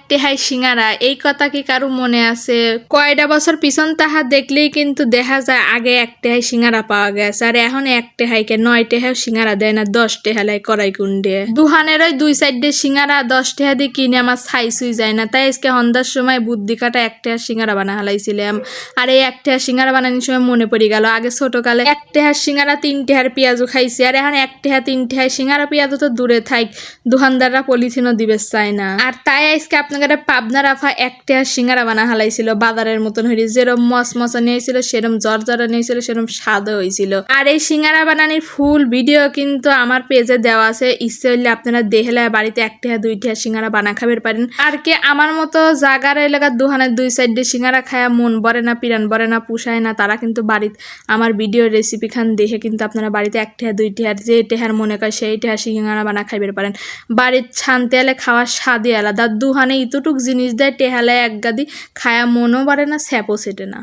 টেহাই সিঙ্গারা, এই কথা কি কারো মনে আছে? কয়টা বছর পিছন তাহা দেখলেই কিন্তু দেখা যায় আগে 1 টেহাই সিঙ্গারা পাওয়া গেছে, আর এখন 1 টেহাইকে 9 টেহাও সিঙ্গারা দেয় না, 10 টেহা লাই করাই কুন্ডে। দুহানের ওই 2 সাইডে সিঙ্গারা 10 টেহা দিয়ে কিনে আমার ছাই যায় না, তাই আজকে সন্ধ্যার সময় বুদ্ধি কাটা 1 টেহার সিঙ্গারা বানা হালাইছিলাম। আর এই 1 টেহার সিঙ্গারা বানানোর সময় মনে পড়ে গেল আগে ছোটকালে 1 টেহার সিঙ্গারা 3 টেহার পেঁয়াজও খাইছি, আর এখন 1 টেহা 3 টেহায় সিঙ্গারা পেঁয়াজও তো দূরে থাক, দোকানদাররা পলিথিনও দিবে চায় না। আর তাই আজকে আপনাদের পাবনার আফা 1 টেহার সিঙ্গারা বানা হালাইছিল বাজারের মতন হয়ে, যেরম মচমচা নিয়েছিল সেরম জর্জরা নিয়েছিল সেরম স্বাদ হয়েছিল। আর এই সিঙ্গারা বানানোর ফুল ভিডিও কিন্তু আমার পেজে দেওয়া আছে, ইচ্ছে হইলে আপনারা দেখলে বাড়িতে 1 টেহা 2 টেহা সিঙ্গারা বানা খাবার পারেন। আর কে আমার মতো জাগার এলাকার দোকানের 2 সাইডে সিঙ্গারা খায়া মন ভরে না, পিরান ভরে না, পুষায় না, তারা কিন্তু বাড়িতে আমার ভিডিও রেসিপি খান দেখে কিন্তু আপনারা বাড়িতে 1 টেহা 2 টেহার যে টেহার মনে করে সেই টেহা সিঙ্গারা বানা খাইবার পারেন। বাড়ির ছানতে এলে খাওয়ার স্বাদই আলাদা, দুহানে ইতটুক জিনিস দেয় টেহালে এক গাদি খায়া মনও বাড়ে না, স্যাপও সেটে না।